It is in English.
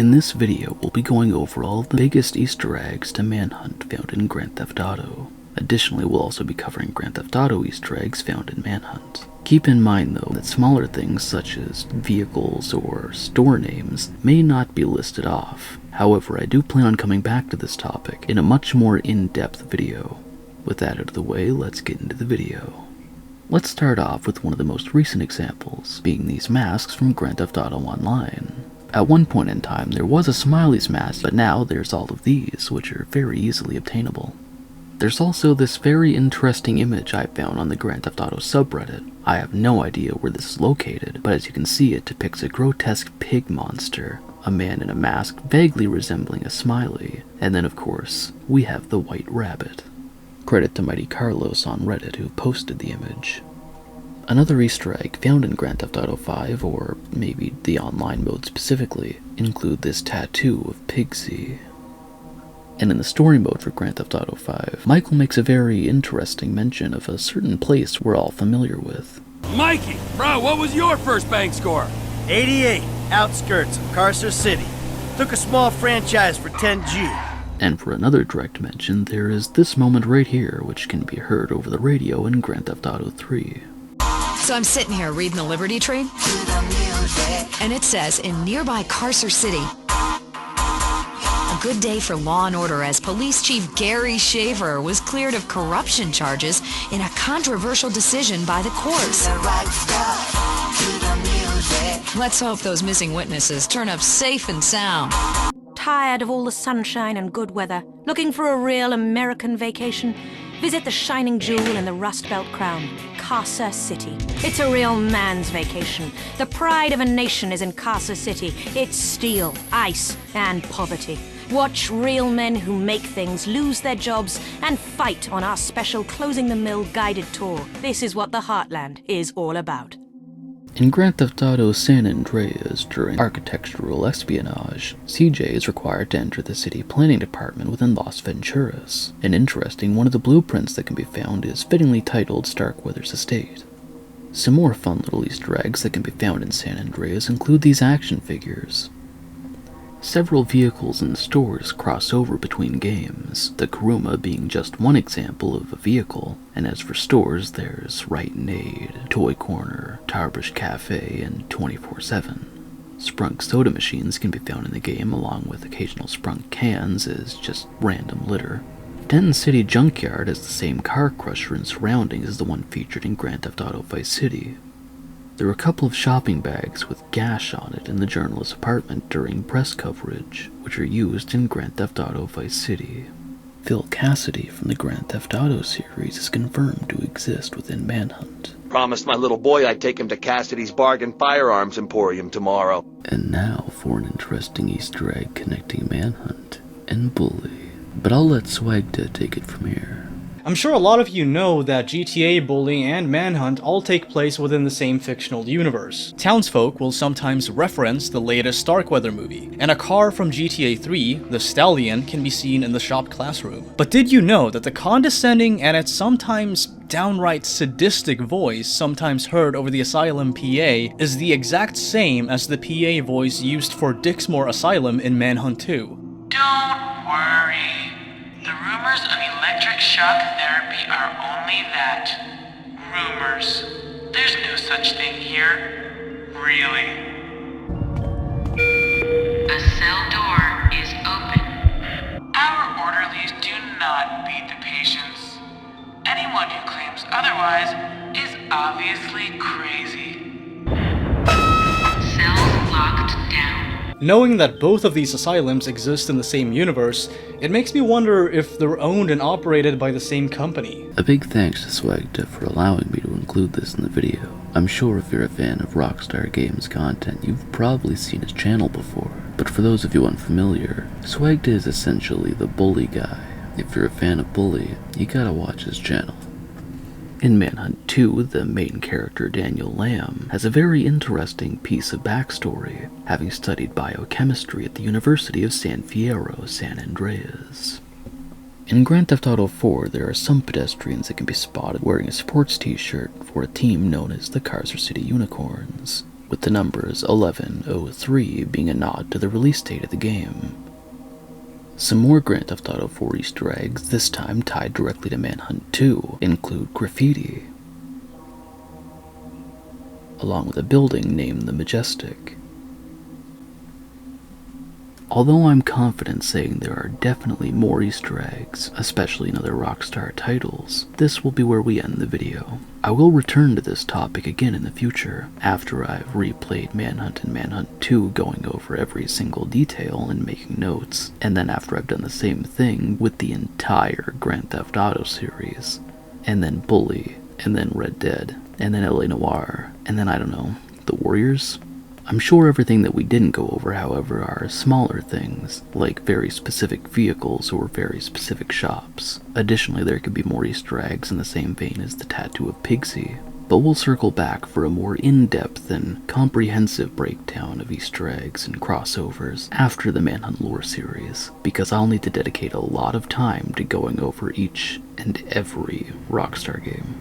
In this video, we'll be going over all of the biggest Easter eggs to Manhunt found in Grand Theft Auto. Additionally, we'll also be covering Grand Theft Auto Easter eggs found in Manhunt. Keep in mind though that smaller things such as vehicles or store names may not be listed off. However, I do plan on coming back to this topic in a much more in-depth video. With that out of the way, let's get into the video. Let's start off with one of the most recent examples, being these masks from Grand Theft Auto Online. At one point in time, there was a Smiley's mask, but now there's all of these, which are very easily obtainable. There's also this very interesting image I found on the Grand Theft Auto subreddit. I have no idea where this is located, but as you can see, it depicts a grotesque pig monster, a man in a mask vaguely resembling a smiley, and then of course, we have the white rabbit. Credit to Mighty Carlos on Reddit who posted the image. Another Easter egg found in Grand Theft Auto 5, or maybe the online mode specifically, include this tattoo of Pigsy. And in the story mode for Grand Theft Auto 5, Michael makes a very interesting mention of a certain place we're all familiar with. Mikey, bro, what was your first bank score? 88, outskirts of Carcer City. Took a small franchise for 10G. And for another direct mention, there is this moment right here, which can be heard over the radio in Grand Theft Auto 3. So I'm sitting here reading the Liberty Tree, and it says, in nearby Carcer City, a good day for law and order as Police Chief Gary Shaver was cleared of corruption charges in a controversial decision by the courts. Let's hope those missing witnesses turn up safe and sound. Tired of all the sunshine and good weather? Looking for a real American vacation? Visit the shining jewel in the Rust Belt crown, Carcer City. It's a real man's vacation. The pride of a nation is in Carcer City. It's steel, ice, and poverty. Watch real men who make things lose their jobs and fight on our special Closing the Mill guided tour. This is what the Heartland is all about. In Grand Theft Auto San Andreas, during architectural espionage, CJ is required to enter the city planning department within Las Venturas. And interesting, one of the blueprints that can be found is fittingly titled Starkweather's Estate. Some more fun little Easter eggs that can be found in San Andreas include these action figures. Several vehicles and stores cross over between games, the Kuruma being just one example of a vehicle, and as for stores, there's Rite Aid, Toy Corner, Tarbrush Cafe, and 24/7. Sprunk soda machines can be found in the game, along with occasional Sprunk cans as just random litter. Den City Junkyard has the same car crusher and surroundings as the one featured in Grand Theft Auto Vice City. There are a couple of shopping bags with gash on it in the journalist's apartment during press coverage, which are used in Grand Theft Auto Vice City. Phil Cassidy from the Grand Theft Auto series is confirmed to exist within Manhunt. Promised my little boy I'd take him to Cassidy's Bargain Firearms Emporium tomorrow. And now for an interesting Easter egg connecting Manhunt and Bully. But I'll let Swegta take it from here. I'm sure a lot of you know that GTA, Bully, and Manhunt all take place within the same fictional universe. Townsfolk will sometimes reference the latest Starkweather movie, and a car from GTA 3, the Stallion, can be seen in the shop classroom. But did you know that the condescending and at sometimes downright sadistic voice sometimes heard over the Asylum PA is the exact same as the PA voice used for Dixmoor Asylum in Manhunt 2? Don't worry. The rumors of electric shock therapy are only that. Rumors. There's no such thing here. Really. A cell door is open. Our orderlies do not beat the patients. Anyone who claims otherwise is obviously crazy. Cells locked down. Knowing that both of these asylums exist in the same universe, it makes me wonder if they're owned and operated by the same company. A big thanks to Swegta for allowing me to include this in the video. I'm sure if you're a fan of Rockstar Games content, you've probably seen his channel before. But for those of you unfamiliar, Swegta is essentially the Bully guy. If you're a fan of Bully, you gotta watch his channel. In Manhunt 2, the main character Daniel Lamb has a very interesting piece of backstory, having studied biochemistry at the University of San Fierro, San Andreas. In Grand Theft Auto 4, there are some pedestrians that can be spotted wearing a sports t-shirt for a team known as the Carcer City Unicorns, with the numbers 1103 being a nod to the release date of the game. Some more Grand Theft Auto 4 Easter eggs, this time tied directly to Manhunt 2, include graffiti, along with a building named the Majestic. Although I'm confident saying there are definitely more Easter eggs, especially in other Rockstar titles, this will be where we end the video. I will return to this topic again in the future, after I've replayed Manhunt and Manhunt 2, going over every single detail and making notes, and then after I've done the same thing with the entire Grand Theft Auto series, and then Bully, and then Red Dead, and then LA Noire, and then I don't know, the Warriors? I'm sure everything that we didn't go over, however, are smaller things, like very specific vehicles or very specific shops. Additionally, there could be more Easter eggs in the same vein as the tattoo of Pigsy. But we'll circle back for a more in-depth and comprehensive breakdown of Easter eggs and crossovers after the Manhunt lore series, because I'll need to dedicate a lot of time to going over each and every Rockstar game.